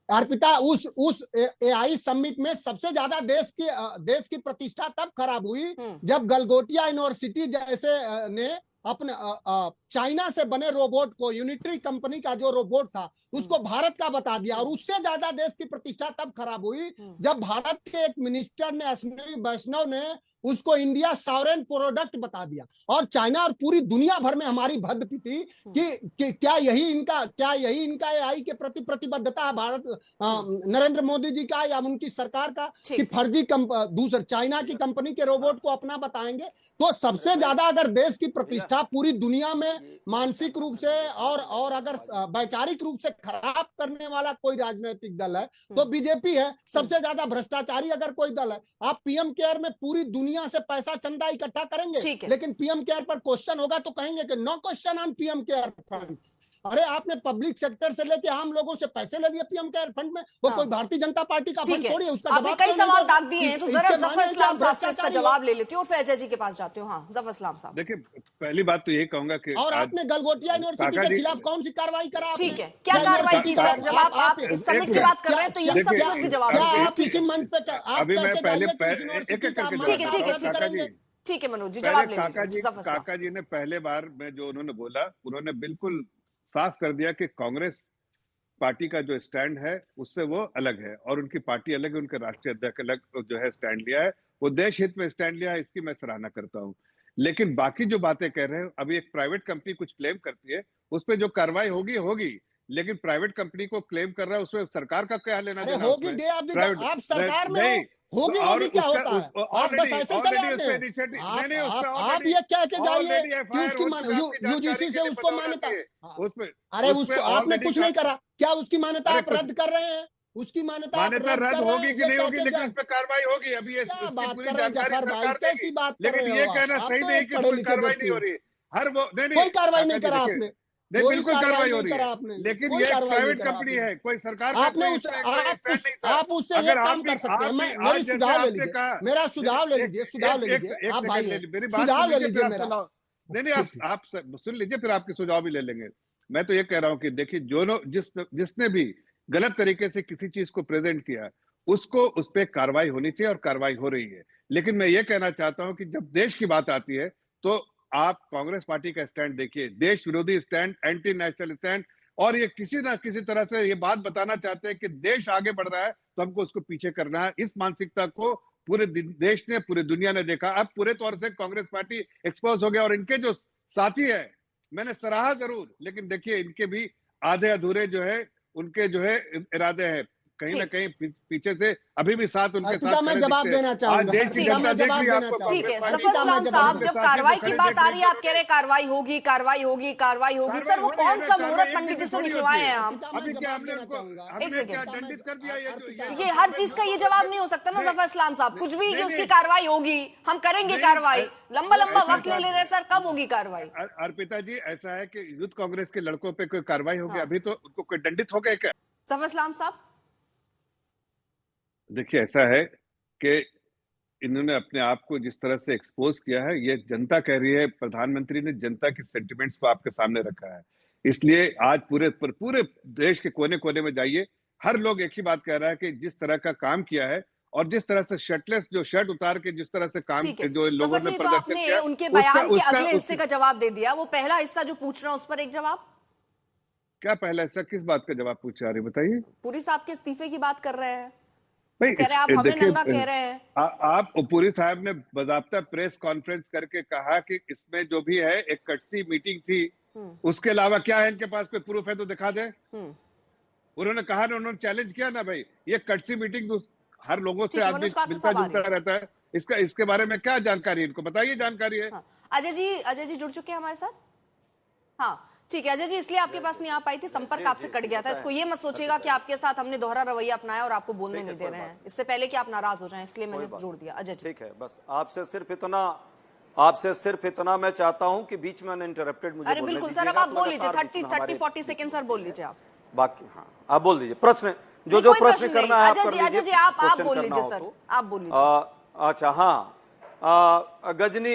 अर्पिता, उस AI summit में सबसे ज्यादा देश की प्रतिष्ठा तब खराब हुई जब गलगोटिया यूनिवर्सिटी जैसे ने अपने चाइना से बने रोबोट को, यूनिटरी कंपनी का जो रोबोट था उसको भारत का बता दिया। और उससे ज्यादा देश की प्रतिष्ठा तब खराब हुई जब भारत के एक मिनिस्टर ने, अश्विनी वैष्णव ने, उसको इंडिया सॉवरेन प्रोडक्ट बता दिया। और चाइना और पूरी दुनिया भर में हमारी भद्द पीटी कि क्या यही इनका एआई के प्रति प्रतिबद्धता है भारत, नरेंद्र मोदी जी का या उनकी सरकार का, कि फर्जी दूसरे चाइना की कंपनी के रोबोट को अपना बताएंगे। तो सबसे ज्यादा अगर देश की प्रतिष्ठा पूरी दुनिया में मानसिक रूप से और अगर वैचारिक रूप से खराब करने वाला कोई राजनीतिक दल है तो बीजेपी है। सबसे ज्यादा भ्रष्टाचारी अगर कोई दल है, आप पीएम केयर में पूरी दुनिया से पैसा चंदा इकट्ठा करेंगे, लेकिन पीएम केयर पर क्वेश्चन होगा तो कहेंगे कि no question on PM care fund. अरे आपने पब्लिक सेक्टर से लेके आम लोगों से पैसे ले लिए पीएम केयर फंड में, वो कोई भारतीय जनता पार्टी का फंड थोड़ी है। उसका आपने कई सवाल दाग दिए हैं, तो जरा जफर इस्लाम साहब से इसका जवाब ले लेती हूँ और फिर अजय जी के पास जाती हूँ। हाँ, जफर इस्लाम साहब। देखिए, पहली बात तो यही कहूंगा कि और आपने गलगोटिया यूनिवर्सिटी के खिलाफ कौन सी कार्रवाई करा? ठीक है, क्या कार्रवाई की सर? जब आप इस समिट की बात कर रहे हैं तो ये सब भी जवाब दीजिए। आप इसी मंच पे अभी मैं पहले ठीक है मनोज जी, जवाब ले लीजिए। काका जी ने पहले बार में जो उन्होंने बोला, उन्होंने बिल्कुल साफ कर दिया कि कांग्रेस पार्टी का जो स्टैंड है उससे वो अलग है और उनकी पार्टी अलग है, उनके राष्ट्रीय अध्यक्ष अलग जो है स्टैंड लिया है, वो देश हित में स्टैंड लिया है, इसकी मैं सराहना करता हूं। लेकिन बाकी जो बातें कह रहे हैं, अभी एक प्राइवेट कंपनी कुछ क्लेम करती है, उस पर जो कार्रवाई होगी, लेकिन प्राइवेट कंपनी को क्लेम कर रहा है, उसमें सरकार का क्या लेना देना? आप सरकार में होगी क्या होता है? आप बस ऐसे चले आते हैं। आप ये कह के जाइए कि उसकी यूजीसी से उसको मान्यता, अरे उसको आपने कुछ नहीं करा, क्या उसकी मान्यता आप रद्द कर रहे हैं? उसकी मान्यता रद्द होगी कि नहीं होगी, लेकिन उस पर कार्रवाई होगी। अभी ये बात कर रहे हैं जफर भाई, कैसी बात कर रहे हैं? लेकिन ये कहना सही नहीं कि कोई कार्रवाई नहीं हो रही है। कोई कार्रवाई नहीं करा आपने, नहीं, बिल्कुल कार्रवाई हो रही है, लेकिन ये प्राइवेट कंपनी है, कोई सरकार का आपने आप उससे ये काम कर सकते हैं। मेरी सुझाव ले लीजिए, मेरा सुझाव ले लीजिए, सुझाव ले लीजिए आप भाई, सुझाव ले लीजिए मेरा। नहीं, आप सुन लीजिए, फिर आपके सुझाव भी ले लेंगे। मैं तो ये कह रहा हूँ कि देखिए, जिसने भी गलत तरीके से किसी चीज को प्रेजेंट किया, उसको उस पर कार्रवाई होनी चाहिए और कार्रवाई हो रही है। लेकिन मैं ये कहना चाहता हूं कि जब देश की बात आती है तो आप कांग्रेस पार्टी का स्टैंड देखिए, देश विरोधी स्टैंड, एंटी नेशनल स्टैंड, और ये किसी ना किसी तरह से ये बात बताना चाहते हैं कि देश आगे बढ़ रहा है तो हमको उसको पीछे करना है। इस मानसिकता को पूरे देश ने, पूरी दुनिया ने देखा। अब पूरे तौर से कांग्रेस पार्टी एक्सपोज हो गया और इनके जो साथी है, मैंने सराहा जरूर, लेकिन देखिए इनके भी आधे अधूरे जो है, उनके जो है इरादे हैं, कहीं ना कहीं पीछे से अभी भी साथ उनके साथ। मैं जवाब देना चाहूंगा। ठीक है, जफर इस्लाम साहब, जब कार्रवाई की बात आ रही है, आप कह रहे हैं कार्रवाई होगी, कार्रवाई होगी, कार्रवाई होगी। सर, वो कौन सा मुहूर्त पंडित जी से निकलवाए हैं आप? दंडित कर दिया ये हर चीज का ये जवाब नहीं हो सकता ना जफर इस्लाम साहब, कुछ भी कि उसकी कार्रवाई होगी, हम करेंगे कार्रवाई, लंबा वक्त ले रहे हैं। सर, कब होगी कार्रवाई? अर्पिता जी, ऐसा है कि यूथ कांग्रेस के लड़कों पे कोई कार्रवाई होगी? अभी तो उनको कोई दंडित हो गए क्या? जफर इस्लाम साहब, देखिए, ऐसा है कि इन्होंने अपने आप को जिस तरह से एक्सपोज किया है, ये जनता कह रही है, प्रधानमंत्री ने जनता के सेंटिमेंट्स को आपके सामने रखा है। इसलिए आज पूरे देश के कोने कोने में जाइए, हर लोग एक ही बात कह रहा है कि जिस तरह का काम किया है और जिस तरह से शर्टलेस, जो शर्ट उतार के जिस तरह से काम जो लोगों ने प्रदर्शन किया, उनके बयान के अगले हिस्से का जवाब दे दिया। वो पहला हिस्सा जो पूछ रहा हूं उस पर एक जवाब। क्या पहला हिस्सा? किस बात का जवाब पूछ रहे बताइए? पुरी साहब के इस्तीफे की बात कर रहे हैं, कह रहे आप हमें नंगा कह रहे हैं। आप पुरी साहब ने बाकायदा प्रेस कॉन्फ्रेंस करके कहा कि इसमें जो भी है एक कटसी मीटिंग थी, उसके अलावा क्या है इनके पास? कोई प्रूफ है तो दिखा दे। उन्होंने कहा ना, उन्होंने चैलेंज किया ना, भाई ये कटसी मीटिंग हर लोगों से आदमी मिलता जुलता रहता है, इसके बारे में क्या जानकारी इनको बताइए, जानकारी है। अजय जी जुड़ चुके हैं हमारे साथ। हाँ ठीक है अजय जी, इसलिए आपके पास नहीं आ पाई थी, संपर्क आपसे कट गया था। इसको ये मत सोचिएगा कि आपके साथ हमने दोहरा रवैया अपनाया और आपको बोलने नहीं दे रहे हैं, इससे पहले कि आप नाराज हो जाएं, इसलिए मैंने जोड़ दिया। अजय जी ठीक है, बस आपसे सिर्फ इतना मैं चाहता हूं कि बीच में अनइंटरप्टेड मुझे। अरे बिल्कुल सर, अब आप बोल लीजिए, 30-40 सेकंड सर बोल लीजिए आप। बाकी हाँ आप बोल दीजिए, प्रश्न जो प्रश्न करना है अजय जी आप बोल लीजिए सर, आप बोल लीजिए। अच्छा हाँ, गजनी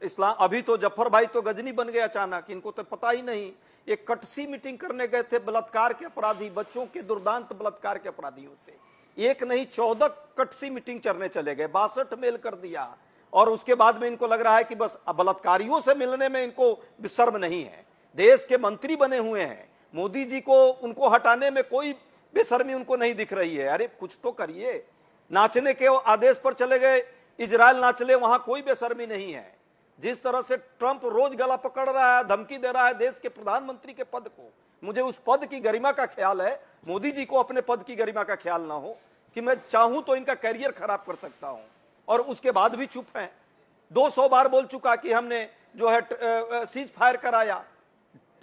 इस्लाम, अभी तो जफर भाई तो गजनी बन गए अचानक, इनको तो पता ही नहीं एक कटसी मीटिंग करने गए थे बलात्कार के अपराधी, बच्चों के दुर्दांत बलात्कार के अपराधियों से, एक नहीं 14 कटसी मीटिंग करने चले गए, 62 मेल कर दिया, और उसके बाद में इनको लग रहा है कि बस बलात्कारियों से मिलने में इनको शर्म नहीं है। देश के मंत्री बने हुए हैं, मोदी जी को उनको हटाने में कोई बेशर्मी उनको नहीं दिख रही है। अरे कुछ तो करिए। नाचने के आदेश पर चले गए, इजराइल नाच ले, वहां कोई बेशर्मी नहीं है। जिस तरह से ट्रंप रोज गला पकड़ रहा है, धमकी दे रहा है देश के प्रधानमंत्री के पद को, मुझे उस पद की गरिमा का ख्याल है। मोदी जी को अपने पद की गरिमा का ख्याल ना हो कि मैं चाहूं तो इनका करियर खराब कर सकता हूं, और उसके बाद भी चुप हैं। 200 बार बोल चुका कि हमने जो है सीज फायर कराया,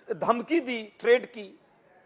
धमकी दी ट्रेड की,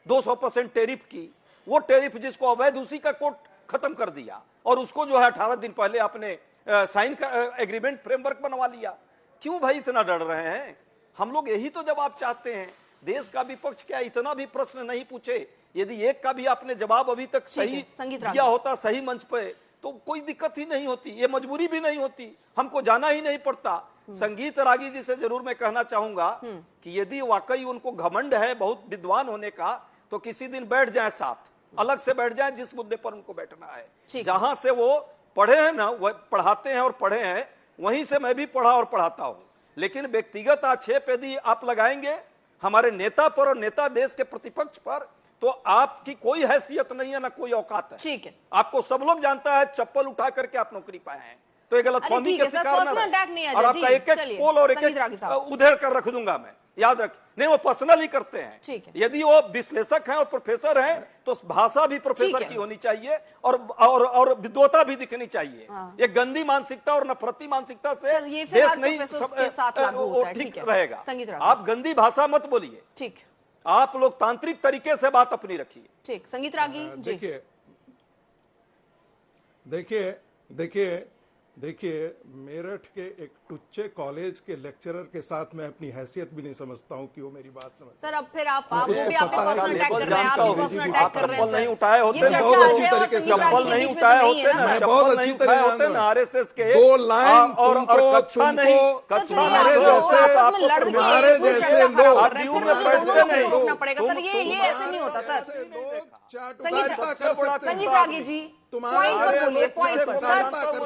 200% टैरिफ की, वो टैरिफ जिसको अवैध उसी का कोर्ट खत्म कर दिया, और उसको जो है 18 दिन पहले आपने साइन का एग्रीमेंट फ्रेमवर्क बनवा लिया। क्यों भाई इतना डर रहे हैं? हम लोग यही तो जवाब चाहते हैं। देश का विपक्ष क्या इतना भी प्रश्न नहीं पूछे? यदि एक का भी आपने जवाब अभी तक सही दिया होता सही मंच पे, तो कोई दिक्कत ही नहीं होती, ये मजबूरी भी नहीं होती, हमको जाना ही नहीं पड़ता। संगीत रागी जी से जरूर मैं कहना चाहूंगा कि यदि वाकई उनको घमंड है बहुत विद्वान होने का, तो किसी दिन बैठ जाएं साथ, अलग से बैठ जाएं जिस मुद्दे पर उनको बैठना है। जहां से वो पढ़े हैं ना, वो पढ़ाते हैं और पढ़े हैं, वहीं से मैं भी पढ़ा और पढ़ाता हूं। लेकिन व्यक्तिगत आक्षेप यदि आप लगाएंगे हमारे नेता पर और नेता देश के प्रतिपक्ष पर, तो आपकी कोई हैसियत नहीं है, ना कोई औकात है। ठीक है, आपको सब लोग जानता है, चप्पल उठा करके आप नौकरी पाए हैं, तो ये गलतफहमी के शिकार ना रहे। और आपका एक एक पोल और एक एक उधेड़ कर रख दूंगा मैं, याद रख। नहीं, वो पर्सनल ही करते हैं। यदि वो विश्लेषक हैं और प्रोफेसर हैं, तो भाषा भी प्रोफेसर की होनी चाहिए, और विद्वता भी दिखनी चाहिए। ये गंदी मानसिकता और नफरती मानसिकता से देश नहीं ठीक रहेगा। आप गंदी भाषा मत बोलिए, ठीक, आप लोग तांत्रिक तरीके से बात अपनी रखिए। ठीक, संगीत रागी जी। देखिए मेरठ के एक टुच्चे कॉलेज के लेक्चरर के साथ मैं अपनी हैसियत भी नहीं समझता हूं कि वो मेरी बात समझ। सर अब फिर आप वो भी आप पर्सनल अटैक कर रहे हैं, आप भी पर्सनल अटैक कर रहे हैं। नहीं उठाए होते, बहुत अच्छी तरीके से चप्पल नहीं उठाए होते ना, बहुत अच्छी तरीके से आरएसएस के 2 लाइन और कक्षा नहीं, तुम्हारे जैसे लोग रोकना पड़ेगा सर, ये ऐसे नहीं होता सर। संगीत रागी जी पॉइंट पर बोलिए, पॉइंट पर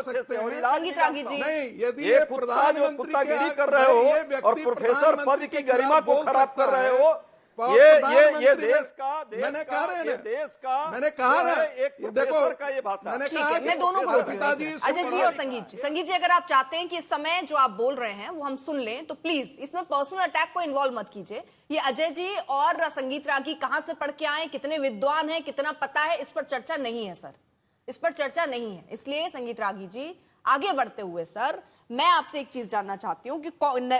सर। संगीत रागी जी, नहीं, यदि ये प्रधानमंत्री कर रहे हो और प्रोफेसर पद की गरिमा को खराब कर रहे हो, ये देश का मैंने कहा ना, देश का मैंने कहा ना, एक प्रोफेसर का ये भाषा। मैंने ठीक है, मैं दोनों को अजय जी और संगीत जी अगर आप चाहते हैं कि इस समय जो आप बोल रहे हैं वो हम सुन लें, तो प्लीज इसमें पर्सनल अटैक को इन्वॉल्व मत कीजिए। ये अजय जी और संगीत रागी कहां से पढ़ के आए, कितने विद्वान हैं, कितना पता है, इस पर चर्चा नहीं है सर, इस पर चर्चा नहीं है। इसलिए संगीत रागी जी आगे बढ़ते हुए सर, मैं आपसे एक चीज जानना चाहती हूं कि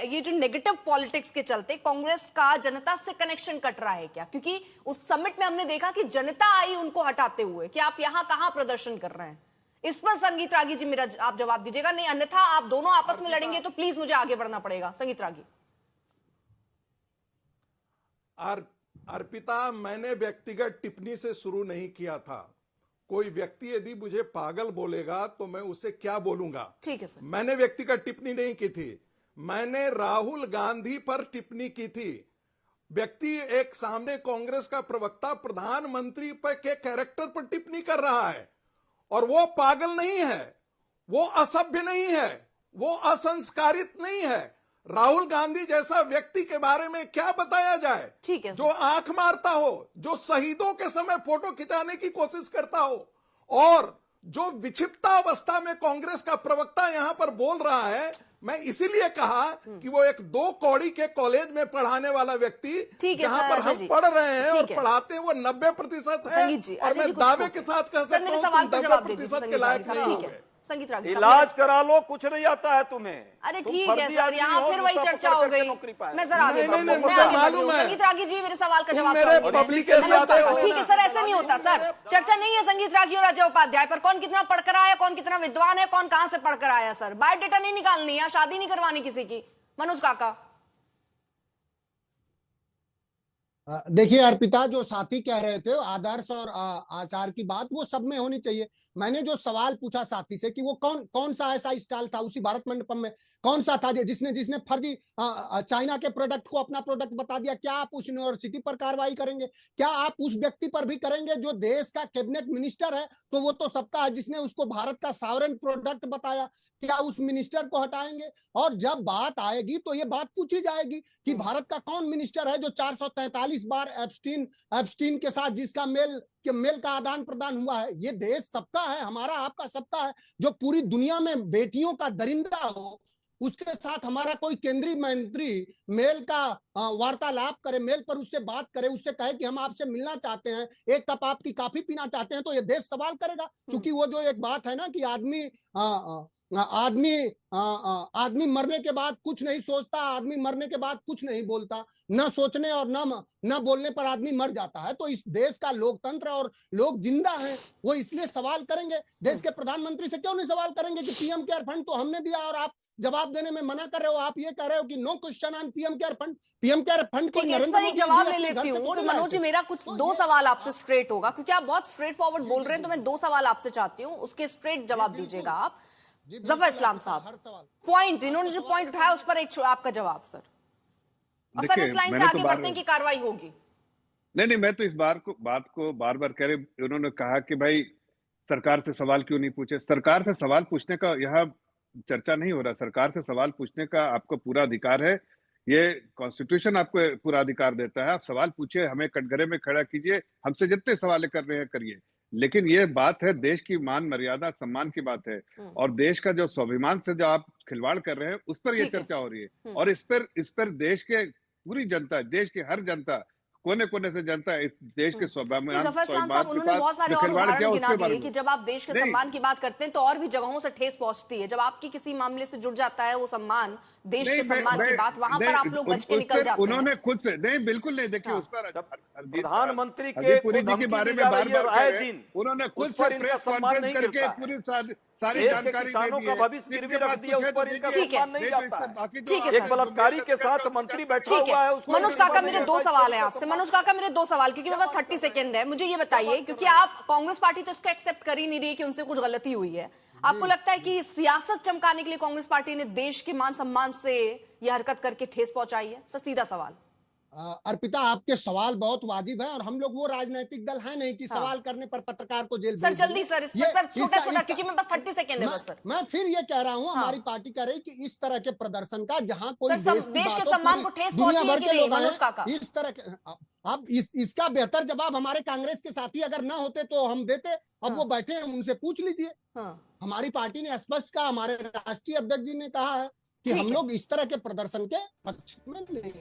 ये जो नेगेटिव पॉलिटिक्स के चलते कांग्रेस का जनता से कनेक्शन कट रहा है क्या? क्योंकि उस समिट में हमने देखा कि जनता आई उनको हटाते हुए, कि आप यहां कहां प्रदर्शन कर रहे हैं। इस पर संगीत रागी जी मेरा आप जवाब दीजिएगा, नहीं अन्यथा आप दोनों आपस में लड़ेंगे तो प्लीज मुझे आगे बढ़ना पड़ेगा। संगीत रागी। अर्पिता, मैंने व्यक्तिगत टिप्पणी से शुरू नहीं किया था। कोई व्यक्ति यदि मुझे पागल बोलेगा तो मैं उसे क्या बोलूंगा? ठीक है सर। मैंने व्यक्तिगत टिप्पणी नहीं की थी, मैंने राहुल गांधी पर टिप्पणी की थी। व्यक्ति एक सामने कांग्रेस का प्रवक्ता प्रधानमंत्री पर के कैरेक्टर पर टिप्पणी कर रहा है, और वो पागल नहीं है, वो असभ्य नहीं है, वो असंस्कारित नहीं है। राहुल गांधी जैसा व्यक्ति के बारे में क्या बताया जाए? ठीक है, जो आंख मारता हो, जो शहीदों के समय फोटो खिंचाने की कोशिश करता हो, और जो विक्षिप्तावस्था में कांग्रेस का प्रवक्ता यहां पर बोल रहा है। मैं इसीलिए कहा कि वो एक 2 कौड़ी के कॉलेज में पढ़ाने वाला व्यक्ति, जहां पर हम पढ़ रहे हैं और पढ़ाते हैं, वो 90% है, और मैं दावे के साथ कह सकता हूं 90% के लायक नहीं है। संगीत रागी, इलाज करा लो, कुछ नहीं आता है तुम्हें। अरे ठीक है सर, यहाँ फिर वही चर्चा हो गई। मैं जरा आगे मालूम है। संगीत रागी जी मेरे सवाल का जवाब पब्लिक के साथ ठीक है सर, ऐसे नहीं होता सर, चर्चा नहीं है संगीत रागी और अजय उपाध्याय पर, कौन कितना पढ़कर आया, कौन कितना विद्वान है, कौन कहां से पढ़कर आया। सर बायोडेटा नहीं निकालनी है, शादी नहीं करवानी किसी की। मनोज काका, देखिए अर्पिता, जो साथी कह रहे थे आदर्श और आचार की बात वो सब में होनी चाहिए। मैंने जो सवाल पूछा साथी से कि वो कौन कौन सा ऐसा स्टॉल था उसी भारत मंडपम में, कौन सा था जिसने जिसने फर्जी चाइना के प्रोडक्ट को अपना प्रोडक्ट बता दिया, क्या आप उस यूनिवर्सिटी पर कार्रवाई करेंगे? क्या आप उस व्यक्ति पर भी करेंगे जो देश का कैबिनेट मिनिस्टर है? तो वो तो सबका है, जिसने उसको भारत का सॉवरेन प्रोडक्ट बताया, क्या उस मिनिस्टर को हटाएंगे? और जब बात आएगी तो ये बात पूछी जाएगी कि भारत का कौन मिनिस्टर है जो 443 बार एप्स्टीन के साथ जिसका मेल का आदान प्रदान हुआ है। ये देश सबका है, हमारा आपका सबका है। जो पूरी दुनिया में बेटियों का दरिंदा हो उसके साथ हमारा कोई केंद्रीय मंत्री मेल का वार्तालाप करे, मेल पर उससे बात करे, उससे कहे कि हम आपसे मिलना चाहते हैं, एक कप आपकी कॉफी पीना चाहते हैं, तो ये देश सवाल करेगा। क्योंकि वो जो एक बात है ना कि आदमी मरने के बाद कुछ नहीं सोचता, आदमी मरने के बाद कुछ नहीं बोलता, न सोचने और न बोलने पर आदमी मर जाता है। तो इस देश का लोकतंत्र और लोग जिंदा हैं, वो इसलिए सवाल करेंगे। देश के प्रधानमंत्री से क्यों नहीं सवाल करेंगे कि पीएम केयर फंड तो हमने दिया और आप जवाब देने में मना कर रहे हो? आप ये कह रहे हो कि no question on PM care fund. PM care fund को इस पर एक जवाब ले लेती हूँ। तो मनोज जी, मेरा कुछ दो सवाल आपसे स्ट्रेट होगा, क्योंकि आप बहुत स्ट्रेट फॉरवर्ड बोल रहे हैं, तो मैं दो सवाल आपसे चाहती हूँ, उसके स्ट्रेट जवाब दीजिएगा आप। जफर इस्लाम साहब, पॉइंट इन्होंने जो पॉइंट उठाया उस पर एक आपका जवाब सर, और सर इस लाइन से आगे बढ़ते हैं कि कार्रवाई होगी। नहीं, मैं तो इस बात को बार बार कह रहे, उन्होंने कहा कि भाई सरकार से सवाल क्यों नहीं पूछे। सरकार से सवाल पूछने का यहाँ चर्चा नहीं हो रहा। सरकार से सवाल पूछने का आपको पूरा अधिकार है, ये कॉन्स्टिट्यूशन आपको पूरा अधिकार देता है। आप सवाल पूछिए, हमें कटघरे में खड़ा कीजिए, हमसे जितने सवाल कर रहे हैं करिए। लेकिन ये बात है, देश की मान मर्यादा सम्मान की बात है, और देश का जो स्वाभिमान से जो आप खिलवाड़ कर रहे हैं उस पर ये चर्चा हो रही है। और इस पर देश के पूरी जनता, देश की हर जनता, कोने कोने से जनता इस देश के स्वाभिमान उन्होंने बहुत सारे और उदाहरण गिना दिए कि जब आप देश के सम्मान की बात करते हैं तो और भी जगहों से ठेस पहुंचती है। जब आपकी किसी मामले से जुड़ जाता है वो सम्मान, देश के सम्मान की बात, वहां पर आप लोग बच के निकल जाते हैं। उन्होंने खुद से नहीं, बिल्कुल नहीं। देखिए उस पर प्रधानमंत्री के बारे में बार-बार उन्होंने खुद से प्रेस कॉन्फ्रेंस करके पूरी सारी जानकारी किसानों का भविष्य गिरवी रख दिया, उस पर इनका सम्मान नहीं जाता है। ठीक है, एक बलात्कारी के साथ मंत्री बैठा हुआ है। मनोज काका, मेरे दो सवाल हैं आपसे। मनोज काका, मेरे दो सवाल, क्योंकि मेरे पास 30 सेकंड है। मुझे ये बताइए, क्योंकि आप कांग्रेस पार्टी तो इसको एक्सेप्ट कर ही नहीं रही कि उनसे कुछ गलती हुई है, आपको लगता है कि सियासत चमकाने के लिए कांग्रेस पार्टी ने देश के मान सम्मान से यह हरकत करके ठेस पहुंचाई है? सर सीधा सवाल। अर्पिता, आपके सवाल बहुत वाजिब है, और हम लोग वो राजनीतिक दल है नहीं कि सवाल करने पर पत्रकार को जेल। सर जल्दी सर, सर छोटा-छोटा, क्योंकि मैं बस 30 सेकंड है बस सर। मैं फिर ये कह रहा हूँ, हमारी पार्टी कह रही कि इस तरह के प्रदर्शन का जहां कोई देश के सम्मान को ठेस पहुंची है कि नहीं मनोज काका? इस तरह के अब इसका बेहतर जवाब हमारे कांग्रेस के साथी अगर ना होते तो हम देते। अब वो बैठे हैं, उनसे पूछ लीजिए। हमारी पार्टी ने स्पष्ट कहा, हमारे राष्ट्रीय अध्यक्ष जी ने कहा है कि हम लोग इस तरह के प्रदर्शन के पक्ष में नहीं।